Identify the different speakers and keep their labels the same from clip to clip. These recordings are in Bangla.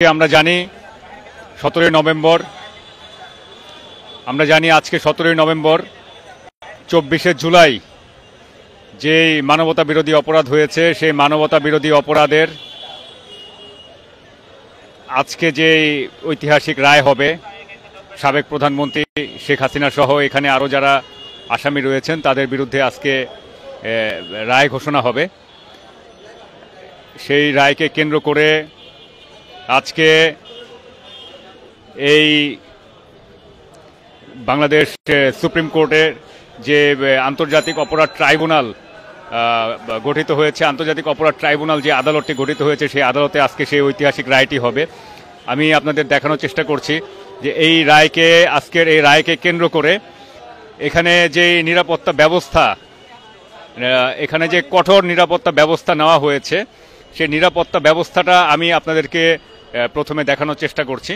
Speaker 1: আমরা জানি 17 নভেম্বর আজকে 17 নভেম্বর 24 জুলাই যে মানবতা বিরোধী অপরাধ হয়েছে সেই মানবতা বিরোধী অপরাধের আজকে যে ঐতিহাসিক রায় হবে সাবেক প্রধানমন্ত্রী শেখ হাসিনা সহ এখানে আরো যারা আসামি রয়েছেন তাদের বিরুদ্ধে আজকে রায় ঘোষণা হবে। সেই রায়কে কেন্দ্র করে আজকে এই বাংলাদেশ সুপ্রিম কোর্টের যে আন্তর্জাতিক অপরাধ ট্রাইব্যুনাল গঠিত হয়েছে, আন্তর্জাতিক অপরাধ ট্রাইব্যুনাল যে আদালতটি গঠিত হয়েছে সেই আদালতে আজকে সেই ঐতিহাসিক রায়টি হবে। আমি আপনাদের দেখানোর চেষ্টা করছি যে আজকের এই রায়কে কেন্দ্র করে এখানে যে নিরাপত্তা ব্যবস্থা, এখানে যে কঠোর নিরাপত্তা ব্যবস্থা নেওয়া হয়েছে সেই নিরাপত্তা ব্যবস্থাটা আমি আপনাদেরকে প্রথমে দেখানোর চেষ্টা করছি।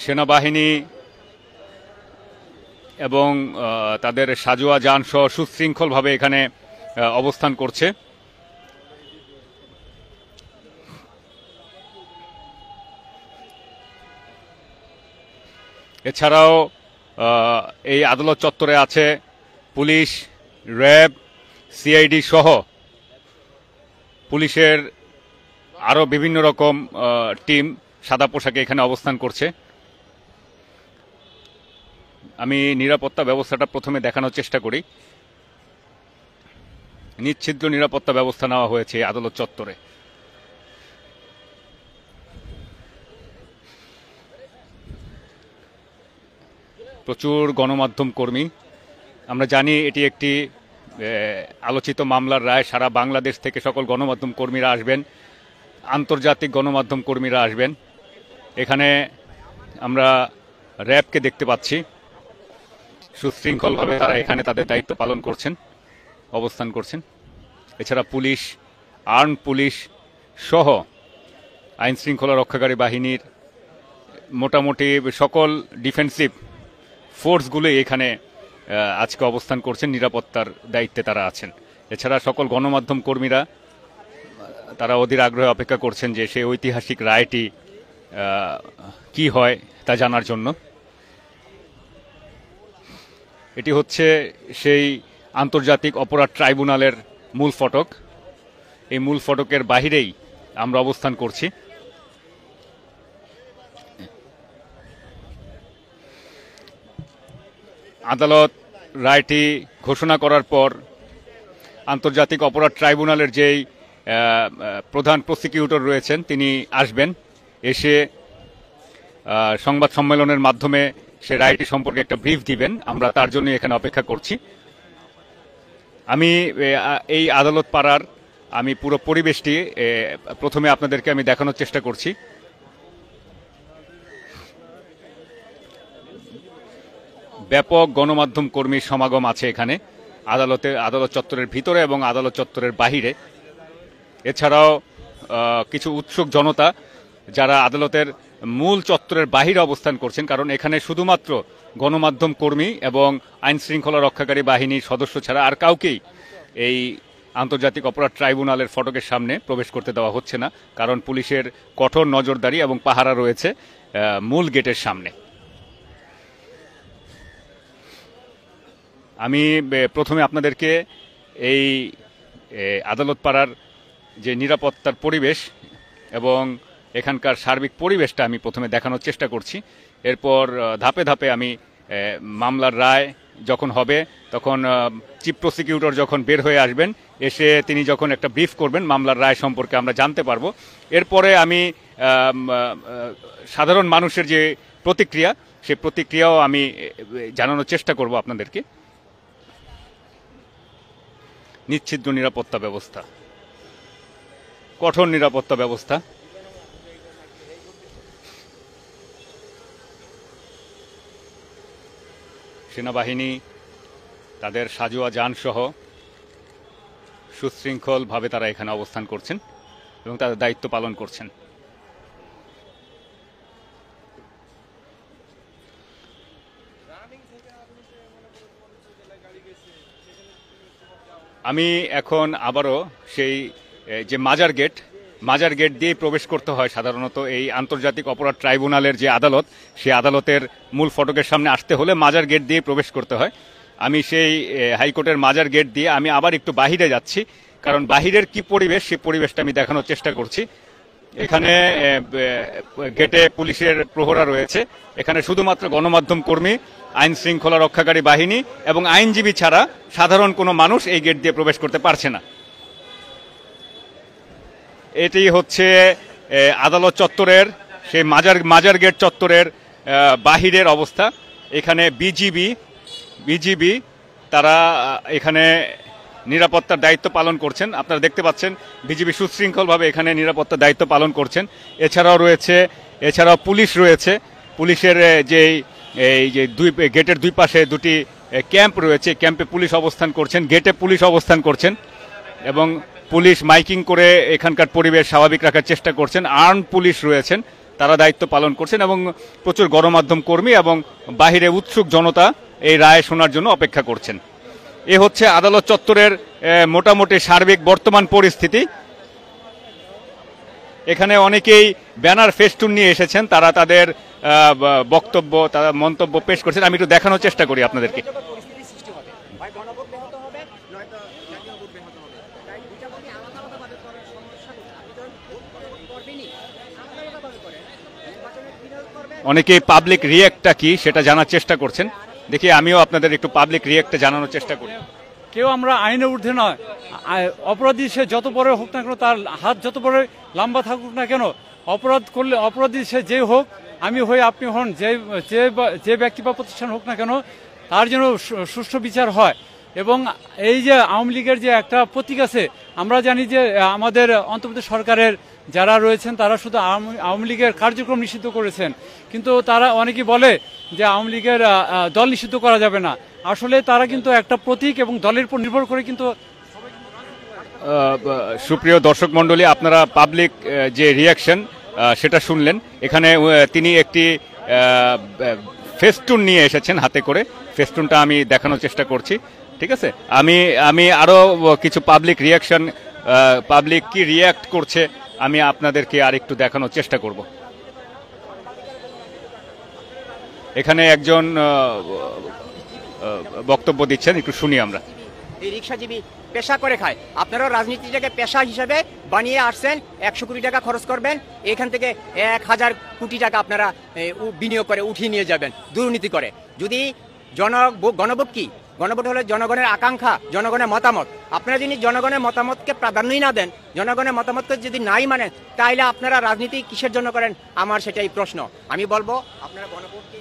Speaker 1: সেনাবাহিনী এবং তাদের সাজোয়া যান সহ সুশৃঙ্খলভাবে এখানে অবস্থান করছে। এছাড়াও এই আদালত চত্বরে আছে পুলিশ, র্যাব, সিআইডি সহ পুলিশের আরও বিভিন্ন রকম টিম সাদা পোশাকে এখানে অবস্থান করছে। আমি নিরাপত্তা ব্যবস্থাটা প্রথমে দেখানোর চেষ্টা করি। নিশ্ছিদ্র নিরাপত্তা ব্যবস্থা নেওয়া হয়েছে আদালত চত্বরে। প্রচুর গণমাধ্যম কর্মী। আমরা জানি এটি একটি আলোচিত মামলার রায়। সারা বাংলাদেশ থেকে সকল গণমাধ্যম কর্মীরা আসবেন, আন্তর্জাতিক গণমাধ্যম কর্মীরা আসবেন। এখানে আমরা র্যাবকে দেখতে পাচ্ছি, সুশৃঙ্খলভাবে তারা এখানে তাদের দায়িত্ব পালন করছেন, অবস্থান করছেন। এছাড়া পুলিশ, আর্ম পুলিশ সহ আইন শৃঙ্খলা রক্ষাকারী বাহিনীর মোটামুটি সকল ডিফেন্সিভ ফোর্সগুলোই এখানে আজকে অবস্থান করছেন, নিরাপত্তার দায়িত্বে তারা আছেন। এছাড়া সকল গণমাধ্যম কর্মীরা তারা অধীর আগ্রহে অপেক্ষা করছেন যে সেই ঐতিহাসিক রায়টি কি হয় তা জানার জন্য। এটি হচ্ছে সেই আন্তর্জাতিক অপরাধ ট্রাইব্যুনালের মূল ফটক। এই মূল ফটকের বাহিরেই আমরা অবস্থান করছি। আদালত রায়টি ঘোষণা করার পর আন্তর্জাতিক অপরাধ ট্রাইব্যুনালের যেই প্রধান প্রসিকিউটর রয়েছেন তিনি আসবেন, এসে সংবাদ সম্মেলনের মাধ্যমে সে রায়টি সম্পর্কে একটা ব্রিফ দিবেন। আমরা তার জন্য এখানে অপেক্ষা করছি। আমি এই আদালত পাড়ার আমি পুরো পরিবেশটি প্রথমে আপনাদেরকে আমি দেখানোর চেষ্টা করছি। ব্যাপক গণমাধ্যম কর্মীর সমাগম আছে এখানে আদালত চত্বরের ভিতরে এবং আদালত চত্বরের বাহিরে। এছাড়াও কিছু উৎসুক জনতা যারা আদালতের মূল চত্বরের বাহিরে অবস্থান করছেন, কারণ এখানে শুধুমাত্র গণমাধ্যম কর্মী এবং আইন শৃঙ্খলা রক্ষাকারী বাহিনীর সদস্য ছাড়া আর কাউকেই এই আন্তর্জাতিক অপরাধ ট্রাইব্যুনালের ফটকের সামনে প্রবেশ করতে দেওয়া হচ্ছে না, কারণ পুলিশের কঠোর নজরদারি এবং পাহারা রয়েছে মূল গেটের সামনে। আমি প্রথমে আপনাদেরকে এই আদালত পাড়ার যে নিরাপত্তার পরিবেশ এবং এখানকার সার্বিক পরিবেশটা আমি প্রথমে দেখানোর চেষ্টা করছি। এরপর ধাপে ধাপে আমি মামলার রায় যখন হবে তখন চিফ প্রসিকিউটর যখন বের হয়ে আসবেন, এসে তিনি যখন একটা ব্রিফ করবেন মামলার রায় সম্পর্কে আমরা জানতে পারবো। এরপরে আমি সাধারণ মানুষের যে প্রতিক্রিয়া সেই প্রতিক্রিয়াও আমি জানানোর চেষ্টা করব আপনাদেরকে। নিশ্ছিদ্র নিরাপত্তা ব্যবস্থা, কঠোর নিরাপত্তা ব্যবস্থা। সেনাবাহিনী তাদের সাজোয়া যান সহ সুশৃঙ্খলভাবে তারা এখানে অবস্থান করছেন এবং তাদের দায়িত্ব পালন করছেন। আমি এখন আবারও সেই যে মাজার গেট দিয়ে প্রবেশ করতে হয় সাধারণত এই আন্তর্জাতিক অপরাধ ট্রাইব্যুনালের যে আদালত, সেই আদালতের মূল ফটকের সামনে আসতে হলে মাজার গেট দিয়ে প্রবেশ করতে হয়। আমি সেই হাইকোর্টের মাজার গেট দিয়ে আমি আবার একটু বাহিরে যাচ্ছি, কারণ বাহিরের কি পরিবেশ সেই পরিবেশটা আমি দেখানোর চেষ্টা করছি। এখানে গেটে পুলিশের প্রহরা রয়েছে, এখানে শুধুমাত্র গণমাধ্যম কর্মী, আইন শৃঙ্খলা রক্ষাকারী বাহিনী এবং আইনজীবী ছাড়া সাধারণ কোনো মানুষ এই গেট দিয়ে প্রবেশ করতে পারছে না। এটি হচ্ছে আদালত চত্বরের সেই মাজার গেট চত্বরের বাহিরের অবস্থা। এখানে বিজিবি তারা এখানে নিরাপত্তার দায়িত্ব পালন করছেন। আপনারা দেখতে পাচ্ছেন বিজিবি সুশৃঙ্খলভাবে এখানে নিরাপত্তার দায়িত্ব পালন করছেন। এছাড়াও পুলিশ রয়েছে। পুলিশের এই যে গেটের দুই পাশে দুটি ক্যাম্প রয়েছে, ক্যাম্পে পুলিশ অবস্থান করছেন, গেটে পুলিশ অবস্থান করছেন এবং পুলিশ মাইকিং করে এখানকার পরিবেশ স্বাভাবিক রাখার চেষ্টা করছেন। আর্মড পুলিশ রয়েছেন, তারা দায়িত্ব পালন করছেন এবং প্রচুর গণমাধ্যম কর্মী এবং বাহিরে উৎসুক জনতা এই রায় শোনার জন্য অপেক্ষা করছেন। এ হচ্ছে আদালত চত্বরের মোটামুটি সার্বিক বর্তমান পরিস্থিতি। এখানে অনেকেই ব্যানার ফেস্টুন নিয়ে এসেছেন, তারা তাদের বক্তব্য, তারা মন্তব্য পেশ করছেন। আমি একটু দেখানোর চেষ্টা করি আপনাদেরকে। অনেকেই পাবলিক রিঅ্যাক্টটা কি সেটা জানার চেষ্টা করছেন। দেখি আমিও আপনাদের একটু পাবলিক রিঅ্যাক্টটা জানানোর চেষ্টা করি।
Speaker 2: কেউ আমরা আইনের ঊর্ধ্বে নয়, অপরাধী সে যত বড় হোক না কেন, তার হাত যত বড় লম্বা থাকুক না কেন, অপরাধ করলে অপরাধী সে যে হোক, আমি হই আপনি হন, যে ব্যক্তি বা প্রতিষ্ঠান হোক না কেন, তার যেন সুষ্ঠু বিচার হয়। এবং এই যে আওয়ামী লীগের যে একটা প্রতীক আছে, আমরা জানি যে আমাদের অন্তর্বর্তী সরকারের যারা রয়েছেন তারা শুধু আওয়ামী লীগের কার্যক্রম নিষিদ্ধ করেছেন, কিন্তু তারা অনেকেই বলে যে আওয়ামী লীগের দল নিষিদ্ধ করা যাবে না। আসলে তারা কিন্তু একটা প্রতীক এবং দলের উপর নির্ভর করে কিন্তু।
Speaker 1: সুপ্রিয় দর্শক মণ্ডলী, আপনারা পাবলিক যে রিয়াকশন সেটা শুনলেন। এখানে তিনি একটি ফেস্টুন নিয়ে এসেছেন হাতে করে, ফেস্টুনটা আমি দেখানোর চেষ্টা করছি। ঠিক আছে, আমি আরো কিছু পাবলিক রিয়াকশন, পাবলিক কি রিয়াক্ট করছে আমি আপনাদেরকে আর একটু দেখানোর চেষ্টা করব। এখানে একজন বক্তব্য দিচ্ছেন, একটু শুনি আমরা।
Speaker 3: এই রিক্সাজীবী পেশা করে খায়, আপনারাও রাজনীতিটাকে পেশা হিসেবে বানিয়ে আসছেন। 100 কোটি টাকা খরচ করবেন, এখান থেকে 1000 কোটি টাকা আপনারা বিনিয়োগ করে উঠিয়ে নিয়ে যাবেন দুর্নীতি করে। যদি গণভোট কি? গণভোট হলো জনগণের আকাঙ্ক্ষা, জনগণের মতামত। আপনারা যদি জনগণের মতামতকে প্রাধান্যই না দেন, জনগণের মতামতকে যদি নাই মানেন, তাহলে আপনারা রাজনীতি কিসের জন্য করেন? আমার সেটাই প্রশ্ন। আমি বলবো আপনারা গণভোটকে।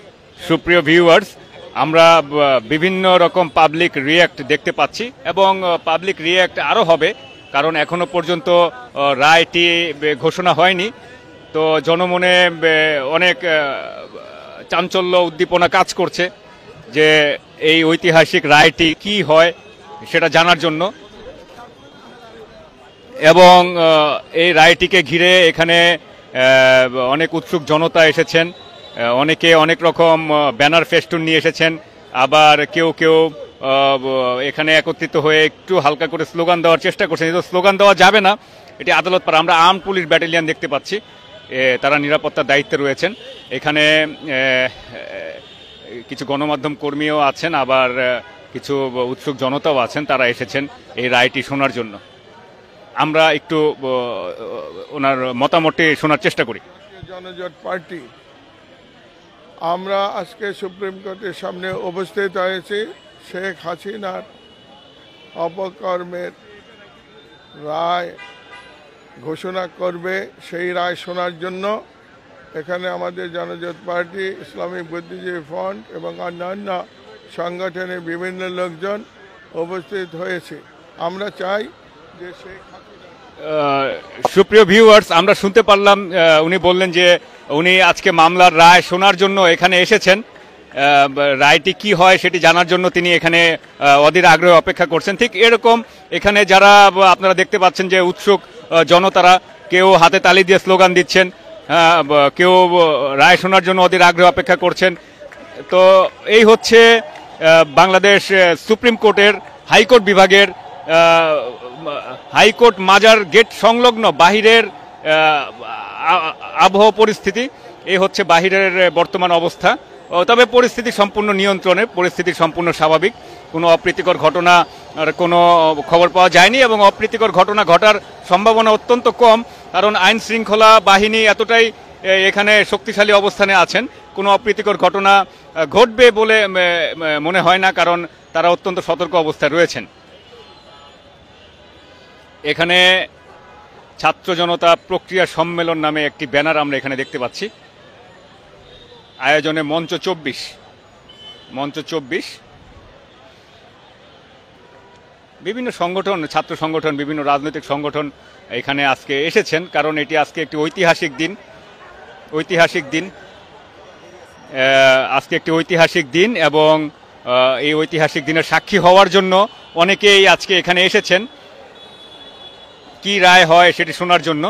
Speaker 1: সুপ্রিয় ভিউয়ার্স, আমরা বিভিন্ন রকম পাবলিক রিয়্যাক্ট দেখতে পাচ্ছি এবং পাবলিক রিয়্যাক্ট আরও হবে, কারণ এখনো পর্যন্ত রায়টি ঘোষণা হয়নি। তো জনমনে অনেক চাঞ্চল্য, উদ্দীপনা কাজ করছে যে এই ঐতিহাসিক রায়টি কি হয় সেটা জানার জন্য। এবং এই রায়টিকে ঘিরে এখানে অনেক উৎসুক জনতা এসেছেন, অনেকে অনেক রকম ব্যানার ফেস্টুন নিয়ে এসেছেন, আবার কেউ এখানে একত্রিত হয়ে একটু হালকা করে স্লোগান দেওয়ার চেষ্টা করছেন। কিন্তু স্লোগান দেওয়া যাবে না, এটি আদালত পাড়া। আমরা আর্মড পুলিশ ব্যাটালিয়ন দেখতে পাচ্ছি, তারা নিরাপত্তার দায়িত্বে রয়েছেন। এখানে কিছু গণমাধ্যম কর্মীও আছেন, আবার কিছু উৎসুক জনতাও আছেন, তারা এসেছেন এই রায়টি শোনার জন্য। আমরা একটু ওনার মতামতটি শোনার চেষ্টা করি।
Speaker 4: জনজোট পার্টি আমরা আজকে সুপ্রিম কোর্টের সামনে উপস্থিত হয়েছি শেখ হাসিনার অপকর্মের রায় ঘোষণা করবে, সেই রায় শোনার জন্য এখানে আমাদের জনজোট পার্টি, ইসলামিক বুদ্ধিজীবী ফ্রন্ট এবং অন্যান্য সংগঠনের বিভিন্ন লোকজন উপস্থিত হয়েছে। আমরা চাই যে শেখ
Speaker 1: সুপ্রিয় ভিউয়ার্স, আমরা শুনতে পারলাম উনি বললেন যে উনি আজকে মামলার রায় শোনার জন্য এখানে এসেছেন। রায়টি কি হয় সেটি জানার জন্য তিনি এখানে অধীর আগ্রহে অপেক্ষা করছেন। ঠিক এরকম এখানে যারা আপনারা দেখতে পাচ্ছেন যে উৎসুক জনতারা, কেউ হাতে তালি দিয়ে স্লোগান দিচ্ছেন, কেউ রায় শোনার জন্য অধীর আগ্রহে অপেক্ষা করছেন। তো এই হচ্ছে বাংলাদেশ সুপ্রিম কোর্টের হাইকোর্ট বিভাগের হাইকোর্ট মাজার গেট সংলগ্ন বাহিরের আবহাওয়া পরিস্থিতি। এই হচ্ছে বাহিরের বর্তমান অবস্থা। তবে পরিস্থিতি সম্পূর্ণ নিয়ন্ত্রণে, পরিস্থিতি সম্পূর্ণ স্বাভাবিক, কোনো অপ্রীতিকর ঘটনা কোনো খবর পাওয়া যায়নি এবং অপ্রীতিকর ঘটনা ঘটার সম্ভাবনা অত্যন্ত কম, কারণ আইন শৃঙ্খলা বাহিনী এতটাই এখানে শক্তিশালী অবস্থানে আছেন। কোনো অপ্রীতিকর ঘটনা ঘটবে বলে মনে হয় না, কারণ তারা অত্যন্ত সতর্ক অবস্থায় রয়েছেন। এখানে ছাত্র জনতা প্রক্রিয়া সম্মেলন নামে একটি ব্যানার আমরা এখানে দেখতে পাচ্ছি। আয়োজনে মঞ্চ 24 বিভিন্ন সংগঠন, ছাত্র সংগঠন, বিভিন্ন রাজনৈতিক সংগঠন এখানে আজকে এসেছেন, কারণ এটি আজকে একটি ঐতিহাসিক দিন। আজকে একটি ঐতিহাসিক দিন এবং এই ঐতিহাসিক দিনের সাক্ষী হওয়ার জন্য অনেকেই আজকে এখানে এসেছেন কি রায় হয় সেটি শোনার জন্য,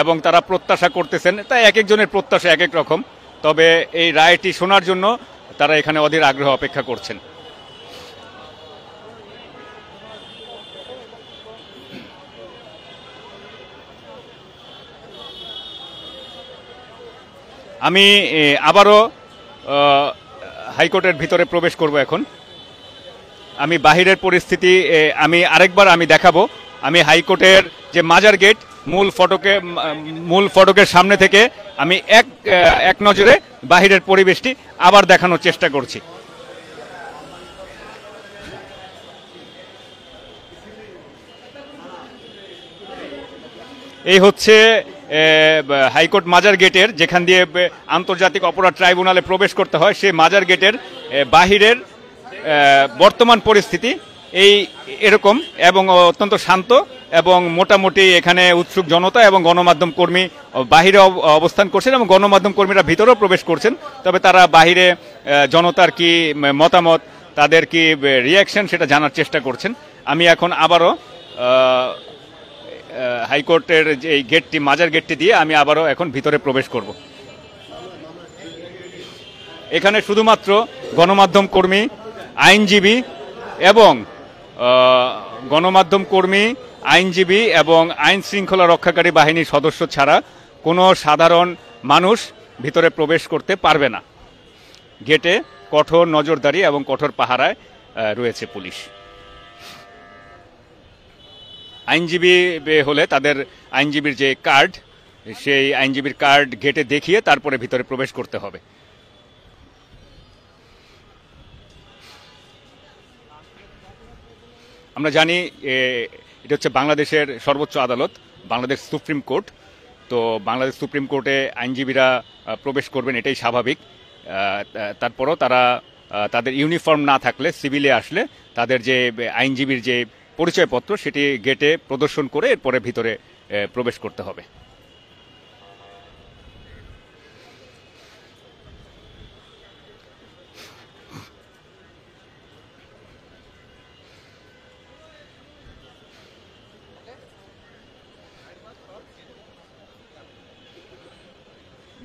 Speaker 1: এবং তারা প্রত্যাশা করতেছেন, তাই এক একজনের প্রত্যাশা এক এক রকম, তবে এই রায়টি শোনার জন্য তারা এখানে অধীর আগ্রহ অপেক্ষা করছেন। আমি আবারও হাইকোর্টের ভিতরে প্রবেশ করব। এখন আমি বাহিরের পরিস্থিতি আরেকবার দেখাবো। আমি হাইকোর্টের যে মাজার গেট মূল ফটকের সামনে থেকে আমি এক নজরে বাহিরের পরিবেশটি আবার দেখানোর চেষ্টা করছি। এই হচ্ছে হাইকোর্ট মাজার গেটের, যেখান দিয়ে আন্তর্জাতিক অপরাধ ট্রাইব্যুনালে প্রবেশ করতে হয়, সেই মাজার গেটের বাহিরের বর্তমান পরিস্থিতি এরকম, এবং অত্যন্ত শান্ত, এবং মোটামুটি এখানে উৎসুক জনতা এবং গণমাধ্যম কর্মী বাহিরে অবস্থান করছেন এবং গণমাধ্যম কর্মীরা ভিতরেও প্রবেশ করছেন। তবে তারা বাহিরে জনতার কি মতামত, তাদের কি রিয়াকশন, সেটা জানার চেষ্টা করছেন। আমি এখন আবারও হাইকোর্টের যে এই গেটটি, মাজার গেটটি দিয়ে আমি আবারও এখন ভিতরে প্রবেশ করব। এখানে শুধুমাত্র গণমাধ্যম কর্মী, আইনজীবী এবং আইন শৃঙ্খলা রক্ষাকারী বাহিনীর সদস্য ছাড়া কোনো সাধারণ মানুষ ভিতরে প্রবেশ করতে পারবে না। গেটে কঠোর নজরদারি এবং কঠোর পাহারায় রয়েছে পুলিশ। আইনজীবী হলে তাদের আইনজীবীর যে কার্ড, সেই আইনজীবীর কার্ড গেটে দেখিয়ে তারপরে ভিতরে প্রবেশ করতে হবে। আমরা জানি এটা হচ্ছে বাংলাদেশের সর্বোচ্চ আদালত, বাংলাদেশ সুপ্রিম কোর্ট। তো বাংলাদেশ সুপ্রিম কোর্টে আইনজীবীরা প্রবেশ করবেন, এটাই স্বাভাবিক। তারপরও তারা তাদের ইউনিফর্ম না থাকলে, সিভিলে আসলে তাদের যে আইনজীবীর যে পরিচয়পত্র সেটি গেটে প্রদর্শন করে এরপরে ভিতরে প্রবেশ করতে হবে।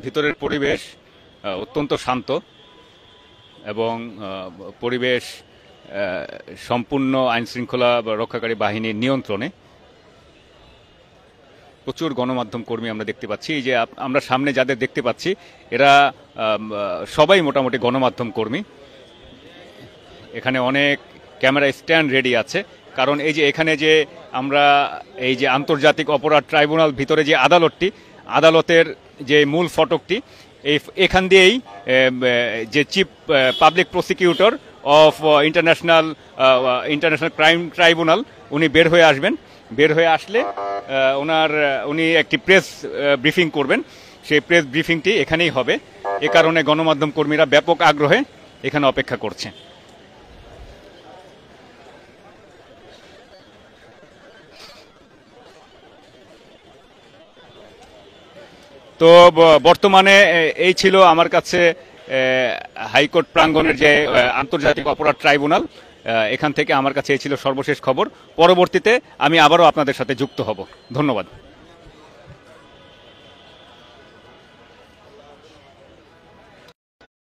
Speaker 1: ভিতরের পরিবেশ অত্যন্ত শান্ত এবং পরিবেশ সম্পূর্ণ আইনশৃঙ্খলা রক্ষাকারী বাহিনীর নিয়ন্ত্রণে। প্রচুর গণমাধ্যম কর্মী আমরা দেখতে পাচ্ছি। এই যে আমরা সামনে যাদের দেখতে পাচ্ছি এরা সবাই মোটামুটি গণমাধ্যম কর্মী। এখানে অনেক ক্যামেরা স্ট্যান্ড রেডি আছে, কারণ এই যে এখানে যে আমরা এই যে আন্তর্জাতিক অপরাধ ট্রাইব্যুনাল ভিতরে যে আদালতের যে মূল ফটকটি, এখান দিয়েই যে chief public prosecutor of international crime tribunal উনি বের হয়ে আসবেন। বের হয়ে আসলে উনি একটি প্রেস ব্রিফিং করবেন। সেই প্রেস ব্রিফিংটি এখানেই হবে। এ কারণে গণমাধ্যম কর্মীরা ব্যাপক আগ্রহে এখানে অপেক্ষা করছে। তো বর্তমানে এই ছিল আমার কাছে হাইকোর্ট প্রাঙ্গণের যে আন্তর্জাতিক অপরাধ ট্রাইব্যুনাল, এখান থেকে আমার কাছে এই ছিল সর্বশেষ খবর। পরবর্তীতে আমি আবারও আপনাদের সাথে যুক্ত হব। ধন্যবাদ।